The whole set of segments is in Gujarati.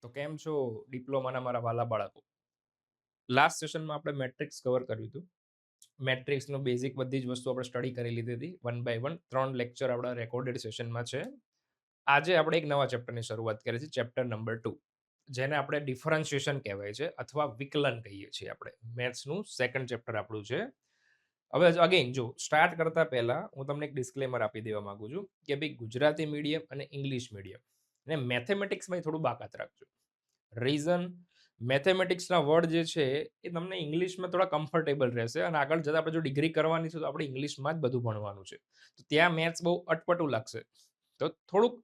તો કેમ છો ડિપ્લોમાના મારા વાલા બાળકો? લાસ્ટ સેશનમાં આપણે મેટ્રિક્સ કવર કર્યું હતું. મેટ્રિક્સનું બેઝિક બધી જ વસ્તુ આપણે સ્ટડી કરી લીધી હતી વન બાય વન. 3 લેક્ચર આપણા રેકોર્ડેડ સેશનમાં છે. આજે આપણે એક નવા ચેપ્ટરની શરૂઆત કરીએ છીએ, ચેપ્ટર નંબર 2, જેને આપણે ડિફરન્શિએશન કહેવાય છે અથવા વિકલન કહીએ છીએ આપણે. મેથ્સનું સેકન્ડ ચેપ્ટર આપણું છે. હવે અગેન જો સ્ટાર્ટ કરતા પહેલા હું તમને એક ડિસ્ક્લેમર આપી દેવા માંગુ છું કે ભાઈ ગુજરાતી મીડિયમ અને ઇંગ્લિશ મીડિયમ અને મેથેમેટિક્સમાં થોડું બાકાત રાખજો. રીઝન, મેથેમેટિક્સના વર્ડ જે છે એ તમને ઇંગ્લિશમાં થોડા કમ્ફર્ટેબલ રહેશે અને આગળ જતાં આપણે જો ડિગ્રી કરવાની છે તો આપણે ઇંગ્લિશમાં જ બધું ભણવાનું છે. તો ત્યાં મેથ્સ બહુ અટપટું લાગશે. તો થોડુંક,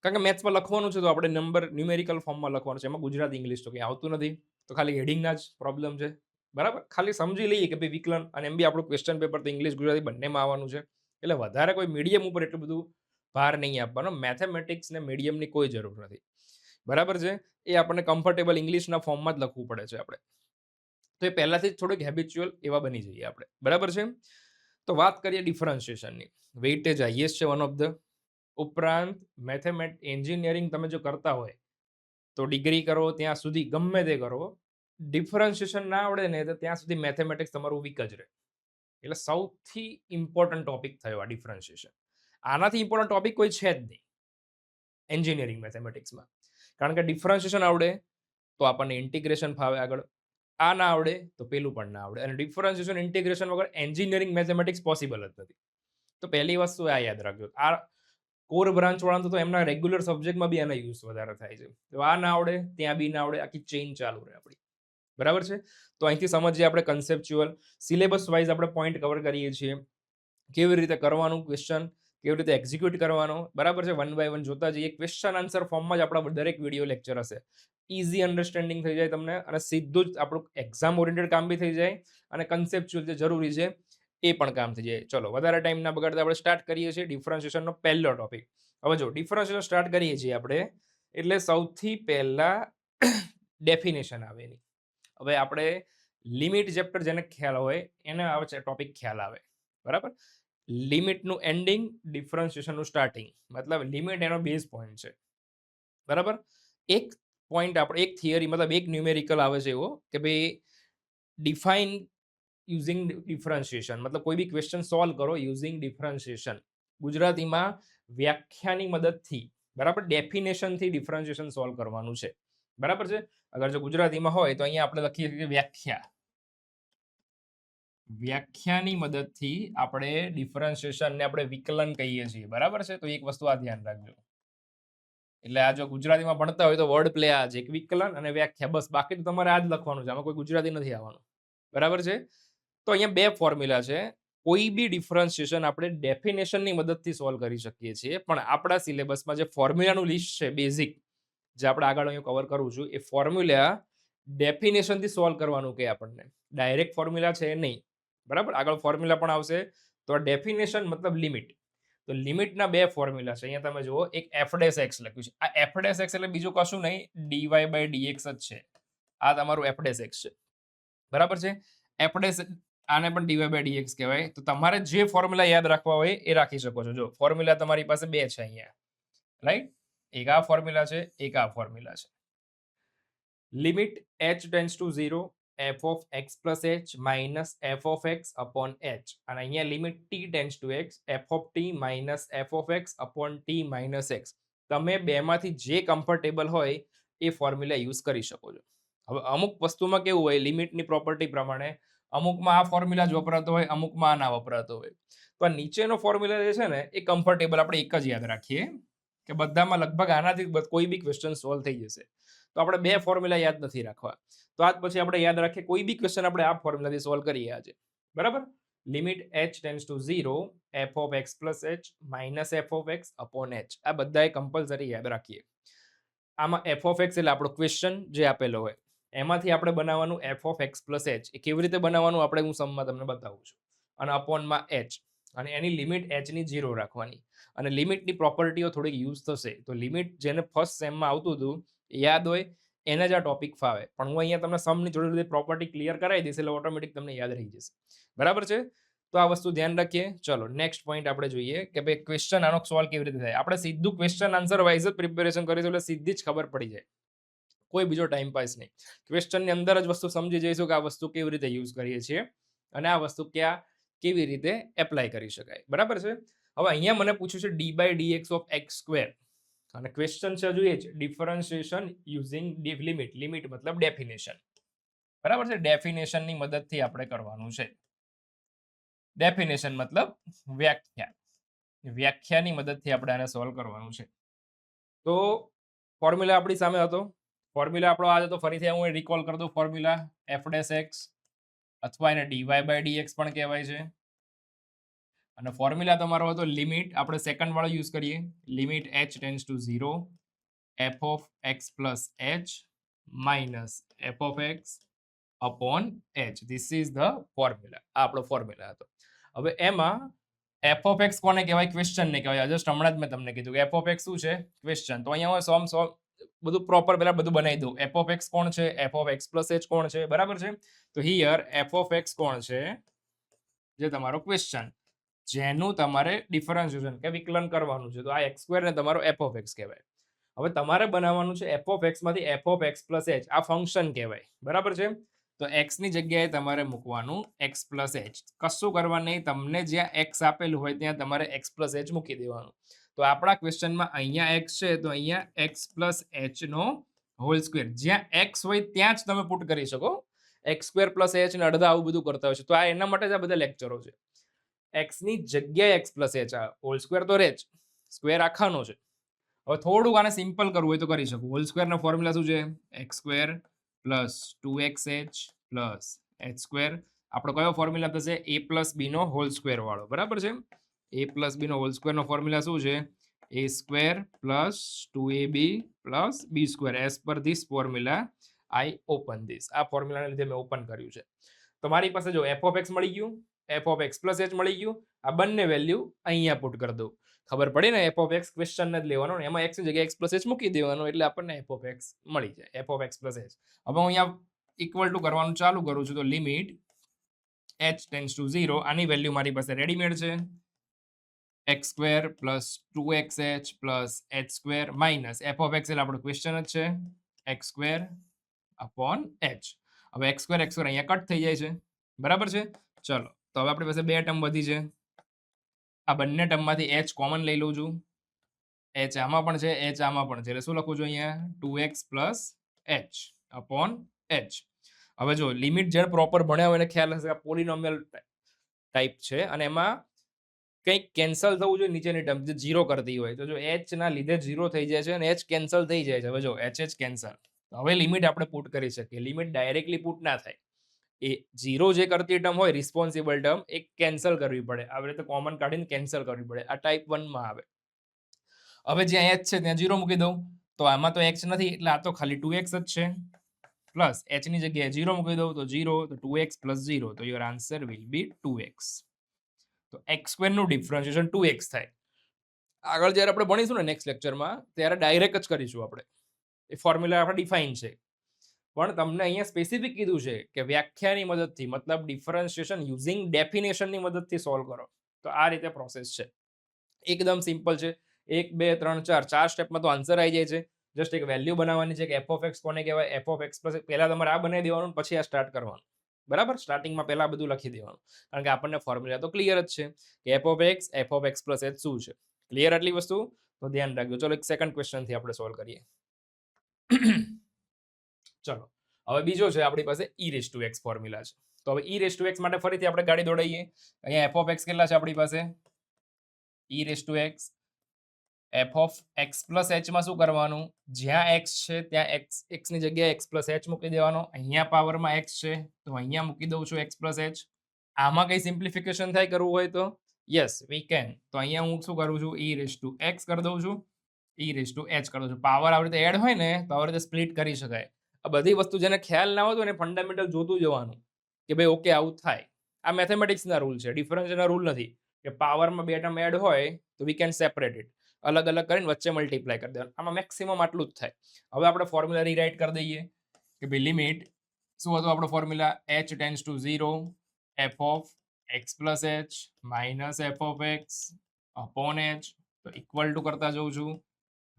કારણ કે મેથ્સમાં લખવાનું છે તો આપણે નંબર ન્યુમેરિકલ ફોર્મમાં લખવાનું છે, એમાં ગુજરાતી ઇંગ્લિશ તો કંઈ આવતું નથી, તો ખાલી હેડિંગના જ પ્રોબ્લેમ છે. બરાબર, ખાલી સમજી લઈએ કે ભાઈ વિકલન, અને એમ બી આપણું ક્વેશ્ચન પેપર તો ઇંગ્લિશ ગુજરાતી બંનેમાં આવવાનું છે, એટલે વધારે કોઈ મીડિયમ ઉપર એટલું બધું ભાર નહીં આપવાનો. મેથેમેટિક્સ ને મીડિયમની કોઈ જરૂર નથી. બરાબર છે, એ આપણને કમ્ફર્ટેબલ ઇંગ્લિશના ફોર્મમાં જ લખવું પડે છે આપણે. તો એ પહેલાથી જ થોડુંક હેબિચ્યુઅલ એવા બની જઈએ આપણે. બરાબર છે. તો વાત કરીએ ડિફરન્શિએશનની. વેઇટેજ હાઈએસ્ટ છે વન ઓફ ધ. ઉપરાંત એન્જિનિયરિંગ તમે જો કરતા હોય તો ડિગ્રી કરો ત્યાં સુધી ગમે તે કરો, ડિફરન્શિએશન ના આવડે ને તો ત્યાં સુધી મેથેમેટિક્સ તમારું વીક જ રહે. એટલે સૌથી ઇમ્પોર્ટન્ટ ટોપિક થયો આ ડિફરન્શિએશન. આનાથી ઇમ્પોર્ટન્ટ ટોપિક કોઈ છે જ નહીં એન્જિનિયરિંગ મેથેમેટિક્સમાં. કારણ કે ડિફરન્શિએશન આવડે તો આપણને ઇન્ટિગ્રેશન ફાવે આગળ. આ ના આવડે તો પેલું પણ ના આવડે. અને ડિફરન્શિએશન ઇન્ટિગ્રેશન વગર એન્જિનિયરિંગ મેથેમેટિક્સ પોસિબલ જ નથી. તો પહેલી વસ્તુ આ યાદ રાખજો. આ કોર બ્રાન્ચ વાળા તો એમના રેગ્યુલર સબ્જેક્ટમાં બી આના યુઝ વધારે થાય છે. તો આ ના આવડે ત્યાં બી ના આવડે, આખી ચેઇન ચાલુ રહે આપણી. બરાબર છે. તો અહીંથી સમજીએ આપણે કન્સેપ્ચ્યુઅલ, સિલેબસ વાઇઝ આપણે પોઈન્ટ કવર કરીએ છીએ, કેવી રીતે કરવાનું ક્વેશ્ચન, કેવી રીતે એક્ઝિક્યુટ કરવાનો. બરાબર છે. વન બાય વન જોતા જઈએ. ક્વેશ્ચન આન્સર ફોર્મમાં જ આપણા દરેક વિડીયો લેક્ચર હશે. ઇઝી અન્ડરસ્ટેન્ડિંગ થઈ જાય તમને અને સીધું જ આપણું એક્ઝામ ઓરિએન્ટેડ કામ બી થઈ જાય અને કન્સેપ્ચ્યુઅલ જે જરૂરી છે એ પણ કામ થઈ જાય. ચલો વધારે ટાઈમ ના બગાડતા આપણે સ્ટાર્ટ કરીએ છીએ ડિફરન્શિએશનનો પહેલો ટોપિક. હવે જો ડિફરન્શિએશન સ્ટાર્ટ કરીએ છીએ આપણે, એટલે સૌથી પહેલા ડેફિનેશન આવે એની. હવે આપણે લિમિટ ચેપ્ટર જેને ખ્યાલ હોય એને આવે છે ટોપિક ખ્યાલ આવે. બરાબર. લિમિટનું એન્ડિંગ, ડિફરન્શિએશનનું સ્ટાર્ટિંગ, મતલબ લિમિટ એનો બેઝ પોઈન્ટ છે. બરાબર. એક પોઈન્ટ આપણે, એક થિયરી, મતલબ એક ન્યુમેરિકલ આવે છે એવો કે ભાઈ ડિફાઇન યુઝિંગ ડિફરન્શિએશન, મતલબ કોઈ બી ક્વેશ્ચન સોલ્વ કરો યુઝિંગ ડિફરન્શિએશન. ગુજરાતીમાં વ્યાખ્યાની મદદથી, બરાબર, ડેફિનેશનથી ડિફરન્શિએશન સોલ્વ કરવાનું છે. બરાબર છે. અગર જો ગુજરાતીમાં હોય તો અહીંયા આપણે લખીએ છીએ વ્યાખ્યા. વ્યાખ્યાની મદદથી આપણે ડિફરન્શિએશનને આપણે વિકલન કહીએ છીએ. બરાબર છે. તો એક વસ્તુ આ ધ્યાન રાખજો. એટલે આ જો ગુજરાતીમાં ભણતા હોય તો વર્ડ પ્લે આ છે, એક વિકલન અને વ્યાખ્યા, બસ. બાકી તો તમારે આ જ લખવાનું છે, આમાં કોઈ ગુજરાતી નથી આવવાનું. બરાબર છે. તો અહીંયા બે ફોર્મ્યુલા છે. કોઈ બી ડિફરન્શિએશન આપણે ડેફિનેશનની મદદથી સોલ્વ કરી શકીએ છીએ, પણ આપણા સિલેબસમાં જે ફોર્મ્યુલાનું લિસ્ટ છે બેઝિક, જે આપણે આગળ અહીં કવર કરું છું, એ ફોર્મ્યુલા ડેફિનેશનથી સોલ્વ કરવાનું કે આપણને ડાયરેક્ટ ફોર્મ્યુલા છે નહીં. બરાબર, આગળ ફોર્મ્યુલા પણ આવશે. તો આ ડેફિનેશન મતલબ લિમિટ. તો લિમિટના બે ફોર્મ્યુલા છે. અહીંયા તમે જુઓ, એક એફ ડેશ એક્સ લખ્યું છે. આ એફ ડેશ એક્સ એટલે બીજું કશું નહીં, ડીવાય બાય ડીએક્સ જ છે. આ તમારું એફ ડેશ એક્સ છે. બરાબર છે. એફ ડેશ, આને પણ ડીવાય બાય ડીએક્સ કહેવાય. તો તમારે જે ફોર્મ્યુલા યાદ રાખવા હોય એ રાખી શકો છો. જો ફોર્મ્યુલા તમારી પાસે બે છે અહીંયા, રાઈટ. એક આ ફોર્મ્યુલા છે, એક આ ફોર્મ્યુલા છે. Limit h tends to 0, F of x plus H minus f of x upon H. અને અહીંયા limit t tends to x, F of T minus f of x upon T minus x. તમે બેમાંથી જે કમ્ફર્ટેબલ હોય એ ફોર્મ્યુલા યુઝ કરી શકો છો. હવે અમુક વસ્તુમાં કેવું હોય, લિમિટની પ્રોપર્ટી પ્રમાણે અમુકમાં આ ફોર્મ્યુલા જ વપરાતો હોય, અમુકમાં આ ના વપરાતો હોય. તો આ નીચેનો ફોર્મ્યુલા જે છે ને એ કમ્ફર્ટેબલ આપણે એક જ યાદ રાખીએ કે બધામાં લગભગ આનાથી કોઈ બી ક્વેશ્ચન સોલ્વ થઈ જશે. તો આપણે બે ફોર્મ્યુલા યાદ નથી રાખવા. તો આજ પછી આપણે યાદ રાખીએ કોઈ બી ક્વેશ્ચન આપણે આ ફોર્મ્યુલાથી સોલ્વ કરીએ આજે. બરાબર. Limit h tends to 0, F of x plus H minus f of x upon H. આ બધાએ કમ્પલસરી યાદ રાખીએ. આમાં એફ ઓફ એક્સ એટલે આપણો ક્વેશ્ચન જે આપેલો હોય, એમાંથી આપણે બનાવવાનું F of x plus H. એ કેવી રીતે બનાવવાનું આપણે હું સમમાં તમને બતાવું છું. અને અપોનમાં એચ, અને એની લિમિટ એચની 0 રાખવાની. અને લિમિટની પ્રોપર્ટીઓ થોડીક યુઝ થશે. તો લિમિટ જેને ફર્સ્ટ સેમમાં આવતું હતું યાદ હોય એને જ આ ટોપિક ફાવે, પણ હું અહીંયા તમને સમની જોડે જોડે પ્રોપર્ટી ક્લિયર કરાવી દઈશ એટલે ઓટોમેટિક તમને યાદ રહી જશે. બરાબર છે. તો આ વસ્તુ ધ્યાન રાખીએ. ચલો નેક્સ્ટ પોઈન્ટ આપણે જોઈએ કે ભાઈ ક્વેશ્ચન આનો સોલ્વ કેવી રીતે થાય. આપણે સીધું ક્વેશ્ચન આન્સર વાઇઝ જ પ્રિપેરેશન કરીશું એટલે સીધી જ ખબર પડી જાય. કોઈ બીજો ટાઈમ પાસ નહીં. ક્વેશ્ચનની અંદર જ વસ્તુ સમજી જઈશું કે આ વસ્તુ કેવી રીતે યુઝ કરીએ છીએ અને આ વસ્તુ ક્યાં કેવી રીતે એપ્લાય કરી શકાય. બરાબર છે. હવે અહીંયા મને પૂછ્યું છે d/dx ઓફ x સ્ક્વેર અને ક્વેશ્ચન છે હજુ એ જ ડિફરન્શિએશન યુઝિંગ લિમિટ. લિમિટ મતલબ ડેફિનેશન. બરાબર છે. ડેફિનેશનની મદદથી આપણે કરવાનું છે. ડેફિનેશન મતલબ વ્યાખ્યા. વ્યાખ્યાની મદદથી આપણે આને સોલ્વ કરવાનું છે. તો ફોર્મ્યુલા આપણી સામે હતો. ફોર્મ્યુલા આપણો આ હતો. ફરીથી હું રિકોલ કરી દઉં ફોર્મ્યુલા f'(x) અથવા એને dy/dx પણ કહેવાય છે. અને ફોર્મ્યુલા તમારો હતો લિમિટ. આપણે સેકન્ડ વાળો યુઝ કરીએ. Limit h tends to 0 f of x plus h minus f of x upon h. This is the formula. આ આપણો ફોર્મ્યુલા હતો. હવે એમાં f of x કોને કહેવાય? ક્વેશ્ચનને કહેવાય. જસ્ટ હમણાં જ મેં તમને કીધું કે f of x શું છે? ક્વેશ્ચન. તો અહીંયા હું સોમ બધું પ્રોપર પહેલા બધું બનાવી દઉં. f of x કોણ છે? f of x plus h કોણ છે? બરાબર છે. તો હિયર f of x કોણ છે? જે તમારો ક્વેશ્ચન, જેનું તમારે ડિફરન્શિએશન કે વિકલન કરવાનું છે. તો આ x² ને તમારો f of x કહેવાય. હવે તમારે બનાવવાનું છે f of x માંથી f of x plus h. આ ફંક્શન કહેવાય. બરાબર છે. તો x ની જગ્યાએ તમારે મૂકવાનું x plus h. કશું કરવા નહીં. તમને જ્યાં x આપેલું હોય ત્યાં તમારે x plus h મૂકી દેવાનું. તો આપણા ક્વેશ્ચનમાં અહીંયા x છે તો અહીંયા x plus h નો હોલ સ્ક્વેર. જ્યાં x હોય ત્યાં જ તમે પુટ કરી શકો. x² plus h ને અડધા આવું બધું કરતા હોય છે. તો આ એના માટે જ આ બધા લેક્ચરો છે. x ની જગ્યાએ x plus h. આ હોલ સ્ક્વેર તો રહે જ, સ્ક્વેર આખાનો છે. હવે થોડુંક આને સિમ્પલ કરવું હોય તો કરી શકો. હોલ સ્ક્વેરનો ફોર્મ્યુલા શું છે? x² plus 2xh plus h². આપણો કયો ફોર્મ્યુલા થશે? a પ્લસ b નો હોલ સ્ક્વેર વાળો. બરાબર છે. a પ્લસ b નો હોલ સ્ક્વેરનો ફોર્મ્યુલા શું છે? a² plus 2ab plus b². As per this formula I open this. આ ફોર્મ્યુલાને લીધે મેં ઓપન કર્યું છે. તો મારી પાસે જો f of x મળી ગયું, f of x plus h મળી ગયું. આ બંને વેલ્યુ અહીંયા પુટ કરી દઉં. ખબર પડી ને? f of x ક્વેશ્ચન જ લેવાનો ને એમાં x ની જગ્યાએ x plus h મૂકી દેવાનો એટલે આપણને f of x મળી જાય. f of x plus h. હવે હું અહીંયા ઇક્વલ ટુ કરવાનું ચાલુ કરું છું. તો લિમિટ h ટેન્ડ્સ ટુ 0. આની વેલ્યુ મારી પાસે રેડીમેડ છે. x² plus 2xh plus h² minus f of x એટલે આપણો ક્વેશ્ચન જ છે x² અપોન h. હવે x² અહીંયા કટ થઈ જાય છે. બરાબર છે. ચલો તો હવે આપણી પાસે બે ટર્મ વધી છે. આ બંને ટર્મમાંથી h કોમન લઈ લઉં છું. h આમાં પણ છે, h આમાં પણ છે. એટલે શું લખું છું અહીંયા? 2x plus h upon h. હવે જો લિમિટ જેને પ્રોપર ભણ્યા હોય એને ખ્યાલ હશે આ પોલિનોમિયલ ટાઈપ છે અને એમાં કંઈક કેન્સલ થવું જોઈએ નીચેની ટર્મ જે 0 કરતી હોય. તો જો h ના લીધે 0 થઈ જાય છે અને h કેન્સલ થઈ જાય છે. હવે જો h કેન્સલ. હવે લિમિટ આપણે પુટ કરી શકીએ. લિમિટ ડાયરેક્ટલી પુટ ના થાય. એ 0 જે કરતી ટર્મ હોય રિસ્પોન્સિબલ ટર્મ એક કેન્સલ કરવી પડે. આવી રીતે કોમન કાઢીને કેન્સલ કરવી પડે. આ ટાઈપ 1 માં આવે. હવે જ્યાં h છે ત્યાં 0 મૂકી દઉં. તો આમાં તો x નથી એટલે આ તો ખાલી 2x જ છે. પ્લસ h ની જગ્યાએ 0 મૂકી દઉં તો 0 તો 2x પ્લસ 0. તો your answer will be 2x. તો x² નું ડિફરન્શિએશન 2x થાય. આગળ જ્યારે આપણે ભણીશું ને નેક્સ્ટ લેક્ચરમાં ત્યારે ડાયરેક્ટ જ કરીશું આપણે. એ ફોર્મ્યુલા આપણે ડિફાઇન છે. પણ તમને અહીંયા સ્પેસિફિક કીધું છે કે વ્યાખ્યાની મદદથી મતલબ ડિફરન્શિએશન યુઝિંગ ડેફિનેશનની મદદથી સોલ્વ કરો. તો આ રીતે પ્રોસેસ છે. એકદમ સિમ્પલ છે. 1 2 3 4 4 સ્ટેપમાં તો આન્સર આવી જાય છે. જસ્ટ એક વેલ્યુ બનાવવાની છે કે f of x કોને કહેવાય? f of x plus પહેલા તમારે આ બનાવી દેવાનું પછી આ સ્ટાર્ટ કરવાનું. બરાબર? સ્ટાર્ટિંગમાં પહેલા બધું લખી દેવાનું. કારણ કે આપણને ફોર્મ્યુલા તો ક્લિયર જ છે કે f of x plus h શું છે. ક્લિયર આટલી વસ્તુ? તો ધ્યાન રાખજો. ચલો એક સેકન્ડ ક્વેશ્ચનથી આપણે સોલ્વ કરીએ. ચલો હવે બીજો છે આપણી પાસે e⁻x ફોર્મ્યુલા છે. તો હવે e⁻x માટે ફરીથી આપણે ગાડી દોડાઈએ. અહીંયા f of x કેટલા છે આપણી પાસે? e⁻x f of x plus h માં શું કરવાનું? જ્યાં x છે ત્યાં x ની જગ્યાએ x plus h મૂકી દેવાનો. અહીંયા પાવરમાં x છે તો અહીંયા મૂકી દઉં છું x plus h. આમાં કઈ સિમ્પ્લિફિકેશન થાય કરવું હોય તો યસ વી કેન. તો અહીંયા હું શું કરું છું? e⁻x કરી દઉં છું, e⁻h કરી દઉં છું. પાવર આવી રીતે એડ હોય ને તો આવી રીતે સ્પ્લિટ કરી શકાય. આ બધી વસ્તુ જેને ખ્યાલ ના હોય તો એને ફંડામેન્ટલ જોતું જવાનું કે ભાઈ ઓકે આવું થાય. આ મેથેમેટિક્સના રૂલ છે, ડિફરન્શિયલના રૂલ નથી કે પાવરમાં બે ટર્મ એડ હોય તો વી કેન સેપરેટ ઇટ. અલગ અલગ કરીને વચ્ચે મલ્ટીપ્લાય કરી દેવાનું. આમાં મેક્સિમમ આટલું જ થાય. હવે આપણે ફોર્મ્યુલા રીરાઇટ કરી દઈએ કે ભાઈ લિમિટ શું હતો આપણો formula? h tends to 0 f of x plus h minus f of x upon h. તો ઇક્વલ ટુ કરતા જઉં છું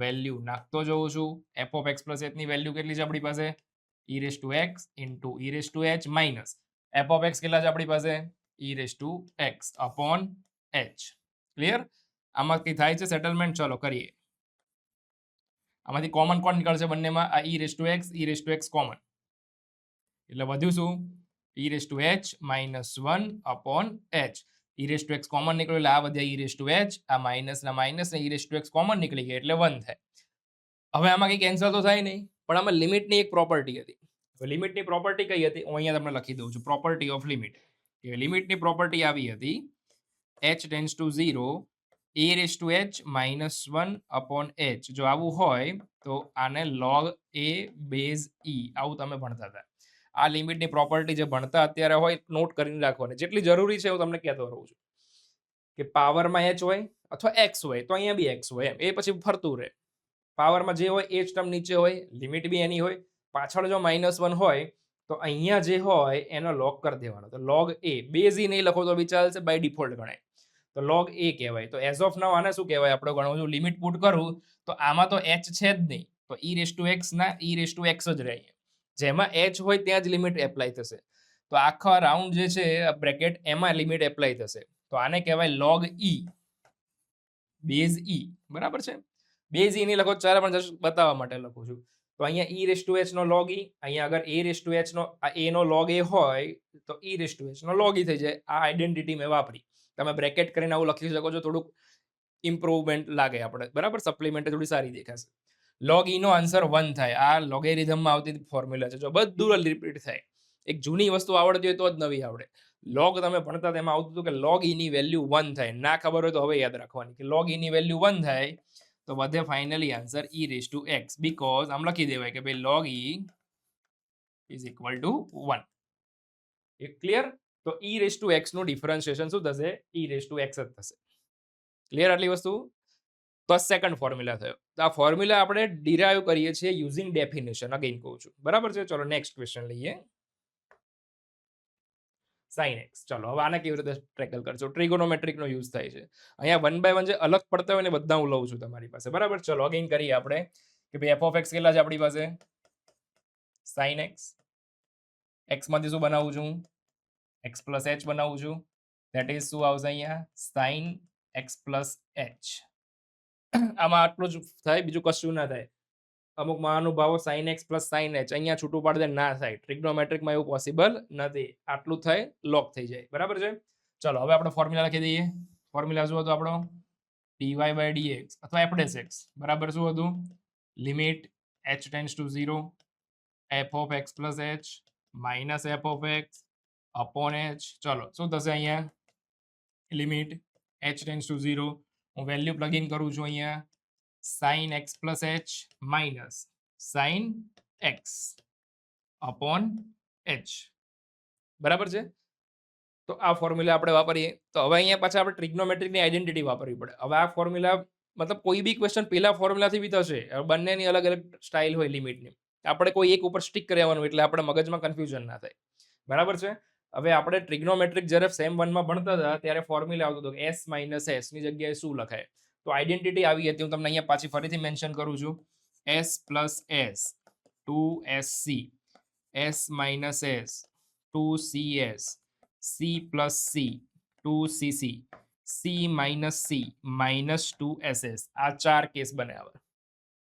વેલ્યુ નાખતો જઉં છું. એફ ઓફ એક્સ પ્લસ એચની વેલ્યુ કેટલી છે આપણી પાસે? E raise to x into e raise to h minus f of x કેટલા છે આપણી પાસે? E raise to x upon h. Clear? આમાંથી થાય છે સેટલમેન્ટ. ચલો કરીએ. આમાંથી કોમન કોણ નીકળશે બંનેમાં? આ ઈ રેસ ટુ એક્સ કોમન, એટલે વધ્યું શું? ઈ raise to h minus 1 upon H. E raise to x common નીકળ્યું એટલે આ વધ્યા ઈ રેસ ટુ એચ, આ માઇનસ ના માઇનસ ને ઈ રેસ ટુ એક્સ કોમન નીકળી ગયા એટલે 1 થાય. હવે આમાં કંઈ કેન્સલ તો થાય નહીં, પણ આમાં લિમિટની એક પ્રોપર્ટી હતી. હવે લિમિટની પ્રોપર્ટી કઈ હતી? હું અહીંયા તમને લખી દઉં છું. Property of limit. કે લિમિટની પ્રોપર્ટી આવી હતી h tends to 0 a raise two h minus 1 upon h. જો આવું હોય તો આને log a બેઝ e આવું તમે ભણતા હતા. આ લિમિટની પ્રોપર્ટી જે ભણતા અત્યારે હોય નોટ કરીને રાખવાની. જેટલી જરૂરી છે હું તમને કહેતો રહું છું કે પાવરમાં h હોય અથવા x હોય તો અહીંયા બી x હોય, એમ એ પછી ફરતું રહે. પાવરમાં જે હોય એ જ ટર્મ નીચે હોય, લિમિટ બી એની હોય. પાછળ જો -1 હોય તો અહીંયા જે હોય એનો log કરી દેવાનો. તો log a બેઝ e નહીં લખો તો બી ચાલશે, બાય ડિફોલ્ટ ગણાય. તો log a કહેવાય. તો એઝ ઓફ નાઉ આને શું કહેવાય? આપણે ગણવું છું લિમિટ પુટ કરું તો આમાં તો h છે જ નહીં, તો ઈ રેસ ટુ એક્સ ના ઈ રેસ ટુ એક્સ જ રહે. જેમાં h હોય ત્યાં જ લિમિટ એપ્લાય થશે. તો આખા રાઉન્ડ જે છે બ્રેકેટ એમાં લિમિટ એપ્લાય થશે. તો આને કહેવાય log e બેઝ e. બરાબર છે? બેઝ e નહીં લખો ચાલે, પણ જસ્ટ બતાવવા માટે લખું છું. તો અહીંયા ઈ રેસ ટુ એચ નો log e, અહીંયા અગર a રેસ ટુ એચ નો a નો log a હોય તો ઈ રેસ ટુ એચ નો log e થઈ જાય. આ આઈડેન્ટિટી મેં વાપરી. તમે બ્રેકેટ કરીને આવું લખી શકો છો, થોડુંક ઇમ્પ્રુવમેન્ટ લાગે આપણે. બરાબર? સપ્લિમેન્ટ થોડી સારી દેખાશે. log e નો આન્સર 1 થાય. આ લોગેરિધમમાં આવતી ફોર્મ્યુલા છે. જો બધું રિપીટ થાય. એક જૂની વસ્તુ આવડતી હોય તો જ નવી આવડે. log તમે ભણતા તેમાં આવતું હતું કે log e ની વેલ્યુ 1 થાય. ના ખબર હોય તો હવે યાદ રાખવાની કે log e ની વેલ્યુ 1 થાય તો વધે finally answer E raise to x. Because આમ લખી દેવાય કે ભાઈ log e is equal to 1. A clear? તો ઈ રેસ ટુ એક્સ નું ડિફરન્શિએશન શું થશે? ઈ રેસ ટુ એક્સ જ થશે. ક્લિયર આટલી વસ્તુ? તો સેકન્ડ ફોર્મ્યુલા થયો. તો આ ફોર્મ્યુલા આપણે ડિરાઈવ કરીએ છીએ યુઝિંગ ડેફિનેશન. અગેન કહું છું. બરાબર છે? ચલો નેક્સ્ટ ક્વેશ્ચન લઈએ. sin x. ચલો હવે આને કેવી રીતે ટેકલ કરશો? ટ્રિગોનોમેટ્રિકનો યુઝ થાય છે. અહીંયા 1 બાય 1 જે અલગ પડતા હોય ને બધા હું લઉં છું તમારી પાસે. બરાબર? ચલો અગેન કરીએ આપણે કે ભાઈ f of x કેટલા છે આપણી પાસે? sin x. x માંથી શું બનાવું છું? x પ્લસ h બનાવું છું. ધેટ ઇઝ શું આવશે અહીંયા? sin x plus h. આમાં આટલું જ થાય, બીજું કશું ના થાય. અમુક મહાનુભાવો sin x plus sin h અહીંયા છૂટું પાડી દે, ના થાય. ટ્રિગ્નોમેટ્રિકમાં એવું પોસિબલ નથી. આટલું થાય, લોક થઈ જાય. બરાબર છે? ચલો હવે આપણે ફોર્મ્યુલા લખી દઈએ. ફોર્મ્યુલા શું હતો આપણો? dy by dx અથવા f dash x બરાબર શું હતું? Limit h tends to 0 f of x plus h minus f of x upon h. ચલો શું થશે અહીંયા? લિમિટ h ટેન્ડ્સ ટુ 0 હું વેલ્યુ પ્લગ ઇન કરું છું અહીંયા sin x plus h minus sin x upon h. બરાબર છે? તો આ ફોર્મ્યુલા આપણે વાપરીએ. તો હવે અહીંયા પાછા આપણે ટ્રિગ્નોમેટ્રિકની આઈડેન્ટિટી વાપરવી પડે. હવે આ ફોર્મ્યુલા મતલબ કોઈ બી ક્વેશ્ચન પેલા ફોર્મ્યુલાથી બી થશે. બંનેની અલગ અલગ સ્ટાઇલ હોય લિમિટની. આપણે કોઈ એક ઉપર સ્ટિક કરવાનું એટલે આપણે મગજમાં કન્ફ્યુઝન ના થાય. બરાબર છે? હવે આપણે ટ્રિગ્નોમેટ્રિક જ્યારે સેમ 1 માં ભણતા હતા ત્યારે ફોર્મ્યુલા આવતો હતો કે s માઇનસ s ની જગ્યાએ શું લખાય? તો આઈડેન્ટિટી આવી હતી. હું તમને અહીંયા પાછી ફરીથી મેન્શન કરું છું. s plus s 2sc, s minus s 2cs, c plus c 2cc, c minus c minus 2ss. આ 4 કેસ બને. હવે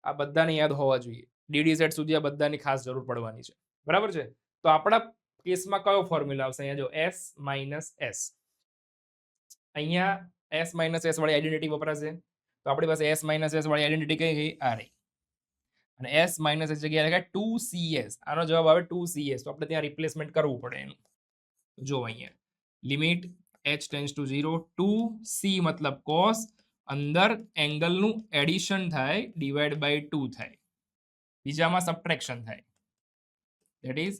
આ બધાને યાદ હોવા જોઈએ. ડીડી સેટ સુધી આ બધાની ખાસ જરૂર પડવાની છે. બરાબર છે? તો આપણા કેસમાં કયો ફોર્મ્યુલા આવશે? અહીંયા જો s માઇનસ s. અહીંયા s માઇનસ s વાળી આઈડેન્ટિટી વપરાશે. તો આપણી પાસે s માઇનસ s વાળી આઈડેન્ટિટી કઈ ગઈ? આ રહી. અને s માઇનસ s જગ્યાએ લખાય 2cs. આનો જવાબ આવે 2cs. તો આપણે ત્યાં રિપ્લેસમેન્ટ કરવું પડે એનું. જો અહીંયા limit h tends to 0 2c મતલબ cos, અંદર એંગલનું એડિશન થાય ડિવાઈડ બાય 2 થાય. બીજામાં સબટ્રેક્શન થાય. That is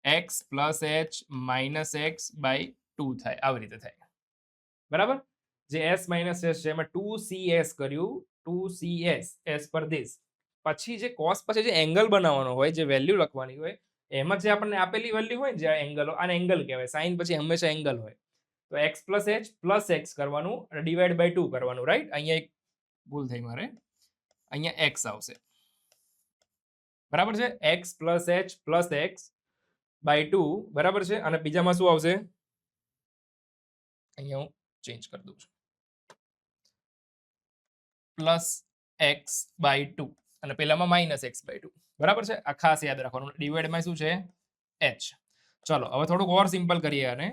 x plus h minus x by 2 થાય. આવી રીતે થાય. બરાબર? જે s માઇનસ s છે એમાં 2cs કર્યું. 2cs s પર ધીસ. પછી જે cos પછી જે એંગલ બનાવવાનો હોય, જે વેલ્યુ લખવાની હોય, એમાં જે આપણને આપેલી વેલ્યુ હોય જે એંગલ, આને એંગલ કહેવાય. સાઇન પછી હંમેશા એંગલ હોય. તો x plus h plus x કરવાનું અને ડિવાઈડ બાય 2 કરવાનું. રાઈટ? અહીંયા એક ભૂલ થઈ મારે. અહીંયા x આવશે, બરાબર છે, x plus h plus x by 2, બરાબર છે, અને બીજામાં શું આવશે, અહીંયા હું ચેન્જ કરી દઉં છું, પ્લસ એક્સ બાય 2 અને પેલામાં માઇનસ એક્સ બાય 2, બરાબર છે, આ ખાસ યાદ રાખવાનું. ડિવાઈડમાં શું છે, h. ચલો હવે થોડુંક ઓર સિમ્પલ કરીએ આને,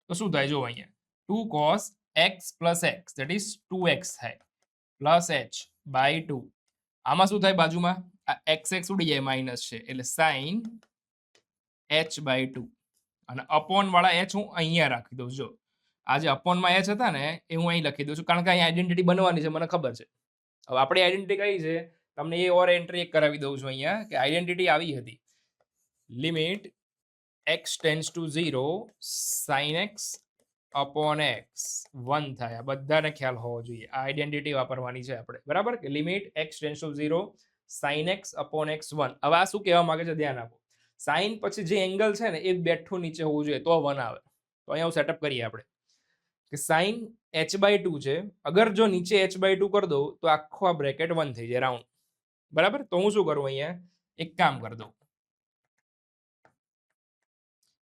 તો શું થાય જો અહીંયા 2 cos x plus x that is 2x થાય પ્લસ h બાય 2. આમાં શું થાય, બાજુમાં આ એક્સ એક્સ ઉડી જાય, માઇનસ છે એટલે સાઇન h બાય 2 અને અપોન વાળા h હું અહીંયા રાખી દઉં. જો આ જે અપોનમાં h હતા ને એ હું અહીં લખી દઉં છું, કારણ કે અહીં આઈડેન્ટિટી બનવાની છે, મને ખબર છે. હવે આપણી આઈડેન્ટિટી કઈ છે, તમને એ ઓર એન્ટ્રી એક કરાવી દઉં છું અહીંયા, કે આઈડેન્ટિટી આવી હતી, limit x tends to 0 sin x upon x 1 થાય. આ બધાને ખ્યાલ હોવો જોઈએ, આ આઈડેન્ટિટી વાપરવાની છે આપણે, બરાબર, કે limit x tends to 0 sin x upon x 1. હવે આ શું કહેવા માંગે છે, ધ્યાન આપો. સાઇન પછી જે એંગલ છે ને એ બેઠું નીચે હોવું જોઈએ તો 1 આવે. તો અહીંયા સેટઅપ કરીએ આપણે કે સાઇન h બાય 2 છે, અગર જો નીચે h બાય 2 કરી દઉં તો આખો આ બ્રેકેટ 1 થઈ જાય, રાઉન્ડ, બરાબર. તો હું શું કરું, અહીંયા એક કામ કરી દઉં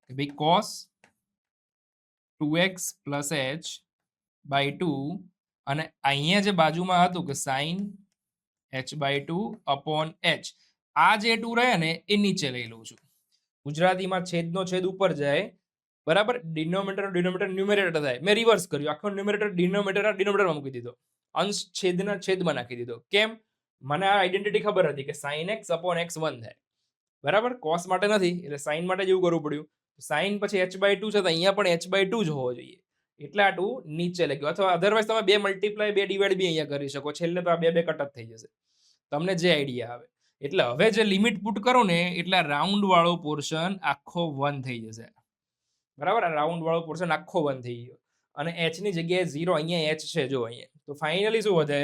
કે ભાઈ cos 2x plus h by 2 અને અહીંયા જે બાજુમાં હતું કે sine h by 2 upon h, આ જે 2 રહે ને એ નીચે લઈ લઉં છું. ગુજરાતીમાં છેદનો છેદ ઉપર જાય, બરાબર, ડિનોમિનેટર ન્યુમેરેટર થાય. મેં રિવર્સ કર્યું, આખો ન્યુમેરેટર ડિનોમિનેટરમાં મૂકી દીધો, અંશ છેદના છેદમાં નાખી દીધો. કેમ, મને આ આઈડેન્ટિટી ખબર હતી કે સાઇન એક્સ અપોન એક્સ 1 થાય, બરાબર. કોસ માટે નથી, એટલે સાઇન માટે જેવું કરવું પડ્યું. સાઇન પછી h બાય 2 છે તો અહીંયા પણ h બાય 2 જ હોવો જોઈએ, એટલે આ 2 નીચે લઈ ગયો. અથવા અધરવાઇઝ તમે 2 મલ્ટીપ્લાય 2 ડિવાઈડ બી અહીંયા કરી શકો, છેલ્લે તો આ 2 કટ જ થઈ જશે, તમને જે આઈડિયા આવે. એટલે હવે જે લિમિટ પુટ કરો ને એટલે રાઉન્ડ વાળો પોર્શન આખો 1 થઈ જશે, બરાબર. આ રાઉન્ડ વાળો પોર્શન આખો 1 થઈ ગયો અને h ની જગ્યાએ 0, અહીંયા h છે જો અહીંયા. તો ફાઇનલી શું વધે,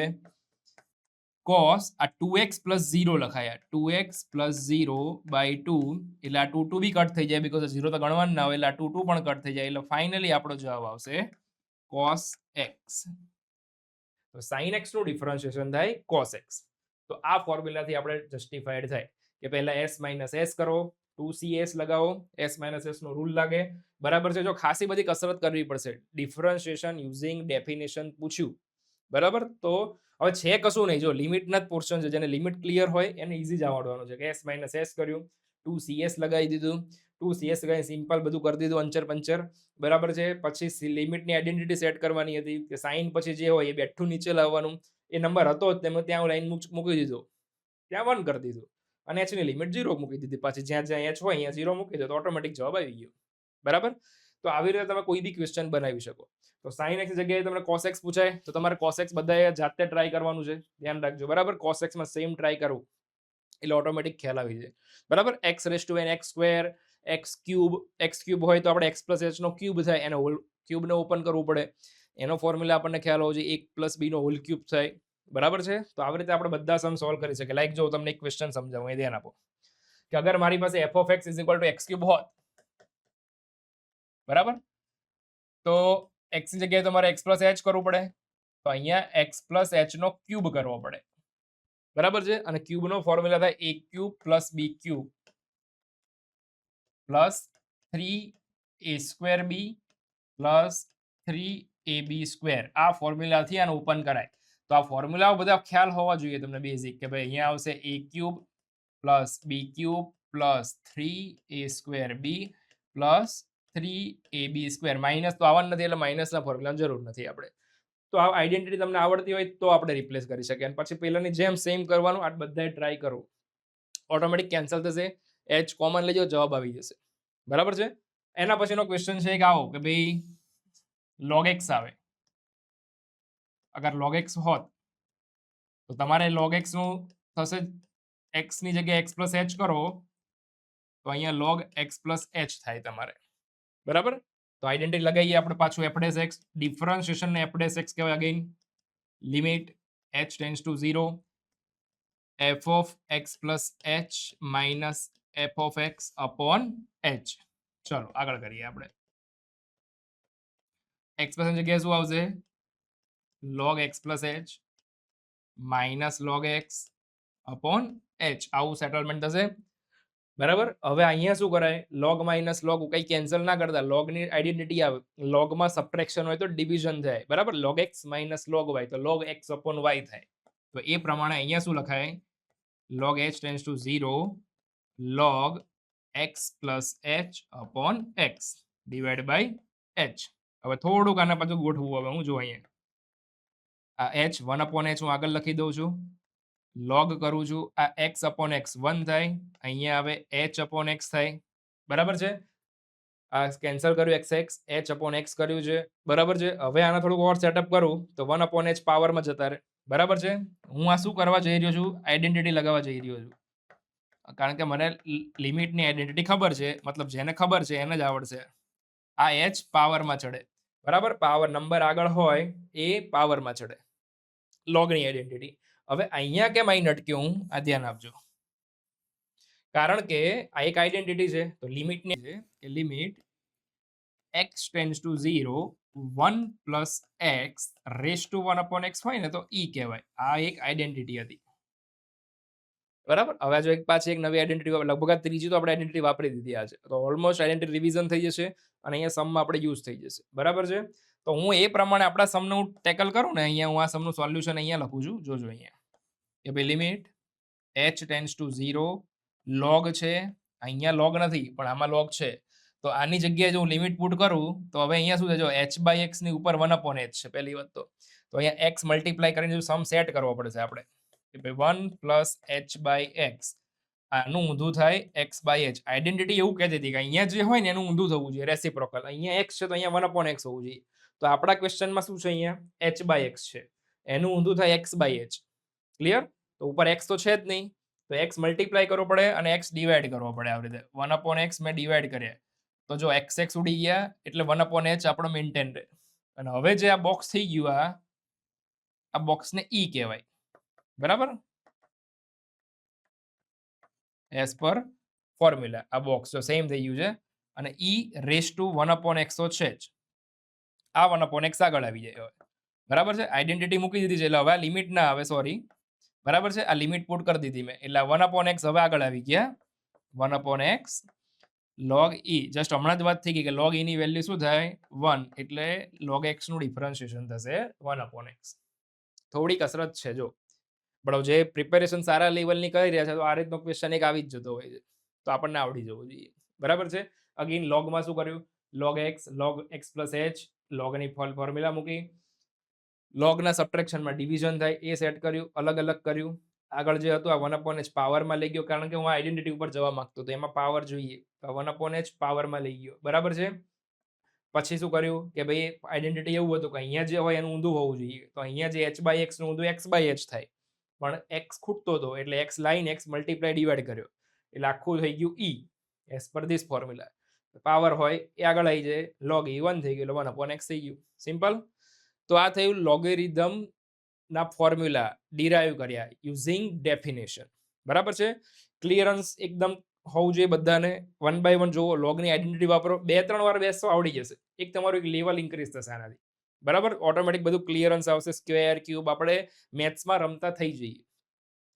cos આ 2x plus 0 લખાયા, 2x plus 0 by 2, એટલે આ 2 બી કટ થઈ જાય, બીકોઝ 0 તો ગણવાનું ના હોય, એટલે આ 2 પણ કટ થઈ જાય, એટલે ફાઇનલી આપણો જવાબ આવશે cos x. તો sin x નું ડિફરન્શિએશન થાય cos x. તો આ ફોર્મ્યુલાથી આપણે જસ્ટિફાઈડ થાય કે પહેલા s માઇનસ s કરો, 2cs લગાવો, s માઇનસ s નો રૂલ લાગે, બરાબર છે. જો ખાસી બધી કસરત કરવી પડશે, ડિફરન્શિએશન યુઝિંગ ડેફિનેશન પૂછ્યું, બરાબર. તો હવે છે કશું નહીં, જો લિમિટના જ પોર્શન છે, જેને લિમિટ ક્લિયર હોય એને ઇઝી જ આવડવાનું છે કે s માઇનસ s કર્યું, 2cs લગાવી દીધું, 2cs લગાવી સિમ્પલ બધું કરી દીધું, અંચર પંચર, બરાબર છે. પછી લિમિટની આઈડેન્ટિટી સેટ કરવાની હતી કે સાઇન પછી જે હોય એ બેઠું નીચે લાવવાનું, એ નંબર હતો જ તેમાં ત્યાં લાઈન મૂકી દીધો, ત્યાં 1 કરી દીધું અને h ની લિમિટ 0 મૂકી દીધી. પાછી જ્યાં જ્યાં h હોય અહીંયા 0 મૂકી દો તો ઓટોમેટિક જવાબ આવી ગયો, બરાબર. તો આવી રીતે તમે કોઈ બી ક્વેશ્ચન બનાવી શકો. તો sin x જગ્યાએ તમને cos x પૂછાય તો તમારે cos x બધાએ જાતે ટ્રાય કરવાનું છે, ધ્યાન રાખજો, બરાબર. cos x માં સેમ ટ્રાય કરવું એટલે ઓટોમેટિક ખ્યાલ આવી જાય, બરાબર. x raise to n x square, x cube હોય તો આપણે x પ્લસ h નો ક્યુબ થાય, એને હોલ ક્યુબને ઓપન કરવું પડે, એનો ફોર્મ્યુલા આપણને ખ્યાલ હોવો જોઈએ, 1 પ્લસ b નો હોલ ક્યુબ થાય, બરાબર છે. તો આવી રીતે આપણે બધા સમ સોલ્વ કરી શકીએ. લાઈક જો તમને એક ક્વેશ્ચન સમજાવું, એ ધ્યાન આપો કે અગર મારી પાસે f of x is equal to x cube હોત, બરાબર, તો x ની જગ્યાએ તમારે x પ્લસ h કરવું પડે, તો અહીંયા x પ્લસ h નો ક્યુબ કરવો પડે, બરાબર છે. અને ક્યુબનો ફોર્મ્યુલા થાય a cube plus b cube plus 3a square b plus 3ab square. આ ફોર્મ્યુલાથી આને ઓપન કરાય. તો આ ફોર્મ્યુલાઓ બધા ખ્યાલ હોવા જોઈએ તમને બેઝિક, કે ભાઈ અહીંયા આવશે a cube plus b cube plus 3a square b plus 3ab square. Minus તો આવવાનું નથી એટલે માઇનસના ફોર્મ્યુલાની જરૂર નથી આપણે. તો આ આઈડેન્ટિટી તમને આવડતી હોય તો આપણે રિપ્લેસ કરી શકીએ. અને પછી પહેલાની જેમ સેમ કરવાનું, આ બધાએ ટ્રાય કરો, ઓટોમેટિક કેન્સલ થશે, h કોમન લેજો, જવાબ આવી જશે, બરાબર છે. એના પછીનો ક્વેશ્ચન છે કે આવો કે ભાઈ log x આવે, અગર log x હોત તો તમારે log x નું થશે, x ની જગ્યાએ x પ્લસ h કરો તો અહીંયા log x પ્લસ h થાય તમારે, બરાબર. તો આઈડેન્ટિટી લગાવીએ આપણે પાછું f ડેશ x, ડિફરન્શિએશન ને f ડેશ x કહેવાય again, limit h tends to 0 f of x plus h minus f of x upon h. ચલો આગળ કરીએ આપણે. x પ્લસ જગ્યાએ શું આવશે, log x plus h minus log x upon H, આવું સેટલમેન્ટ થશે. બરાબર. હવે અહીંયા શું કરાય, લોગ માઇનસ લોગ કઈ કેન્સલ ના કરતા, લોગની આઈડેન્ટિટી આવે, લોગમાં સબટ્રેક્શન હોય તો ડિવિઝન થાય. બરાબર. Log x minus log y તો લોગ એક્સ અપોન વાય થાય. તો એ પ્રમાણે અહીંયા શું લખાય, log h tends to 0 log x plus h upon x divide by h. હવે થોડુંક આના પાછું ગોઠવું. હવે હું જો અહીંયા આ એચ 1 અપોન એચ હું આગળ લખી દઉં છું, લોગ કરું છું, આ એક્સ અપોન એક્સ 1 થાય, અહીંયા હવે એચ અપોન એક્સ થાય. બરાબર છે. આ કેન્સલ કર્યું x x, H upon x કર્યું છે. બરાબર છે. હવે આના થોડુંક ઓર સેટઅપ કરું તો 1 અપોન એચ પાવરમાં જતા રહે. બરાબર છે. હું આ શું કરવા જઈ રહ્યો છું, આઈડેન્ટિટી લગાવવા જઈ રહ્યો છું, કારણ કે મને લિમિટની આઈડેન્ટિટી ખબર છે, મતલબ જેને ખબર છે એને જ આવડશે. આ એચ પાવરમાં ચડે. બરાબર. પાવર નંબર આગળ હોય એ પાવરમાં ચડે, લોગની આઈડેન્ટિટી. હવે અહીંયા કેમ અહીં અટક્યો હું, આ ધ્યાન આપજો, કારણ કે આ એક આઈડેન્ટિટી છે તો લિમિટની છે કે limit x tends to 0 1 plus x raise to 1 upon x હોય ને તો ઈ કહેવાય. આ એક આઈડેન્ટિટી હતી. બરાબર. હવે જો એક પાછી એક નવી આઈડેન્ટિટી, લગભગ આ ત્રીજી તો આપણે આઈડેન્ટિટી વાપરી દીધી આજે, તો ઓલમોસ્ટ આઈડેન્ટિટી રિવિઝન થઈ જશે અને અહીંયા સમમાં આપણે યુઝ થઈ જશે. બરાબર છે. તો હું એ પ્રમાણે આપણા સમનું ટેકલ કરું ને, અહીંયા હું આ સમનું સોલ્યુશન અહીંયા લખું છું. જોજો અહીંયા કે ભાઈ limit h tends to 0 log છે, અહીંયા લોગ નથી પણ આમાં લોગ છે, તો આની જગ્યાએ જો હું લિમિટ પુટ કરું તો હવે અહીંયા શું છે, જો h બાય x ની ઉપર 1 અપોન h છે પહેલી વાત. તો અહીંયા x મલ્ટીપ્લાય કરીને જો સમ સેટ કરવો પડશે આપણે કે ભાઈ 1 પ્લસ h બાય x, આનું ઊંધું થાય x બાય h. આઈડેન્ટિટી એવું કહેતી હતી કે અહીંયા જે હોય ને એનું ઊંધું થવું જોઈએ, રેસિપ્રોકલ. અહીંયા x છે તો અહીંયા 1 અપોન x હોવું જોઈએ. તો આપણા ક્વેશ્ચનમાં શું છે, અહીંયા h બાય x છે, એનું ઊંધું થાય x બાય h. ક્લિયર. તો ઉપર x તો છે જ નહીં, તો x મલ્ટીપ્લાય કરવો પડે અને x ડિવાઈડ કરવો પડે. આવી રીતે 1 અપોન x મેં ડિવાઈડ કર્યા તો જો x x ઉડી ગયા એટલે 1 અપોન h આપણો મેન્ટેન રહે. અને હવે જે આ બોક્સ થઈ ગયું, આ બોક્સને ઈ કહેવાય. બરાબર. એઝ પર ફોર્મ્યુલા આ બોક્સ જો સેમ થઈ ગયું છે અને ઈ રેસ ટુ 1 અપોન x તો છે જ, આ 1 અપોન x આગળ આવી જાય. હવે બરાબર છે. આઈડેન્ટિટી મૂકી દીધી છે એટલે હવે આ લિમિટ ના આવે, સોરી. બરાબર છે. આ લિમિટ પુટ કરી દીધી મેં એટલે 1 અપોન x હવે આગળ આવી ગયા. 1 upon x log e, just હમણાં જ વાત થઈ ગઈ કે log e ની વેલ્યુ શું થાય 1, એટલે log x નું ડિફરન્શિએશન થશે 1 અપોન x. થોડી કસરત છે જો, પણ જે પ્રિપેરેશન સારા લેવલની કરી રહ્યા છે તો આ રીતનો ક્વેશ્ચન એક આવી જ જતો હોય છે, તો આપણને આવડી જવું જોઈએ. બરાબર છે. અગેન લોગમાં શું કર્યું, log x પ્લસ h, લોગની ફોર્મ્યુલા મૂકી, લોગના સબટ્રેક્શનમાં ડિવિઝન થાય એ સેટ કર્યું, અલગ અલગ કર્યું. આગળ જે હતું આ 1 અપોન h પાવરમાં લઈ ગયો, કારણ કે હું આઈડેન્ટિટી ઉપર જવા માંગતો તો એમાં પાવર જોઈએ, તો 1 અપોન h પાવરમાં લઈ ગયો. બરાબર છે. પછી શું કર્યું કે ભાઈ આઈડેન્ટિટી એવું હતું કે અહીંયા જે હોય એનું ઊંધું હોવું જોઈએ, તો અહીંયા જે h બાય x નું ઊંધું x બાય h થાય, પણ x ખૂટતો હતો એટલે x line x multiply divide કર્યો એટલે આખું થઈ ગયું e as per this formula. Power હોય એ આગળ આવી જાય, log e 1 થઈ ગયું એટલે 1 અપોન x થઈ ગયું. સિમ્પલ. તો આ થયું લોગેરિધમ ના ફોર્મ્યુલા ડિરાઈવ કર્યા યુઝિંગ ડેફિનેશન. બરાબર છે. ક્લિયરન્સ એકદમ હોવું જોઈએ બધાને. 1 બાય 1 જોવો, લોગની આઈડેન્ટિટી વાપરો, 2-3 વાર બેસતો આવડી જશે, એક તમારું એક લેવલ ઇન્ક્રીઝ થશે આનાથી. બરાબર. ઓટોમેટિક બધું ક્લિયરન્સ આવશે, સ્ક્વેર ક્યુબ આપણે મેથ્સમાં રમતા થઈ જઈએ.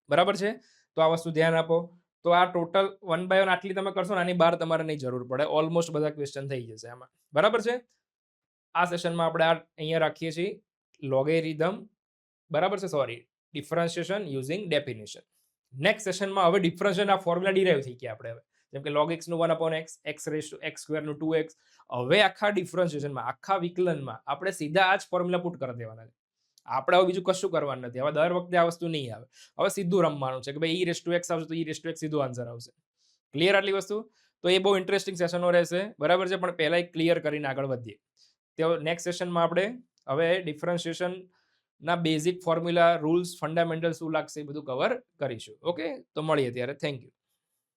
બરાબર છે. તો આ વસ્તુ ધ્યાન આપો. તો આ ટોટલ 1 બાય 1 આટલી તમે કરશો ને આની બહાર તમારે નહીં જરૂર પડે, ઓલમોસ્ટ બધા ક્વેશ્ચન થઈ જશે આમાં. બરાબર છે. આ સેશનમાં આપણે આ અહીંયા રાખીએ છીએ લોગેરિધમ. બરાબર છે. Sorry, differentiation using definition. Next સેશનમાં હવે ડિફરન્શિએશન આ ફોર્મ્યુલા ડિરાઈવ થઈ ગયા આપણે. હવે જેમ કે log x નું 1 upon x, x raise to x square નું 2x, હવે આખા ડિફરન્શિએશનમાં, આખા વિકલનમાં આપણે સીધા આ જ ફોર્મ્યુલા પુટ કરી દેવાના છે. આપણે હવે બીજું કશું કરવાનું નથી. હવે દર વખતે આ વસ્તુ નહીં આવે, હવે સીધું રમવાનું છે કે ભાઈ e રેસ ટુ x આવશે તો e રેસ ટુ x સીધું આન્સર આવશે. ક્લિયર આટલી વસ્તુ? તો એ બહુ ઇન્ટરેસ્ટિંગ સેશનો રહેશે. બરાબર છે. પણ પહેલા એક ક્લિયર કરીને આગળ વધીએ. તો નેક્સ્ટ સેશનમાં આપણે હવે ડિફરન્શિએશન ના બેઝિક ફોર્મ્યુલા, રૂલ્સ, ફંડામેન્ટલ શું લાગશે એ બધું કવર કરીશું. ઓકે, તો મળીએ ત્યારે. Thank you.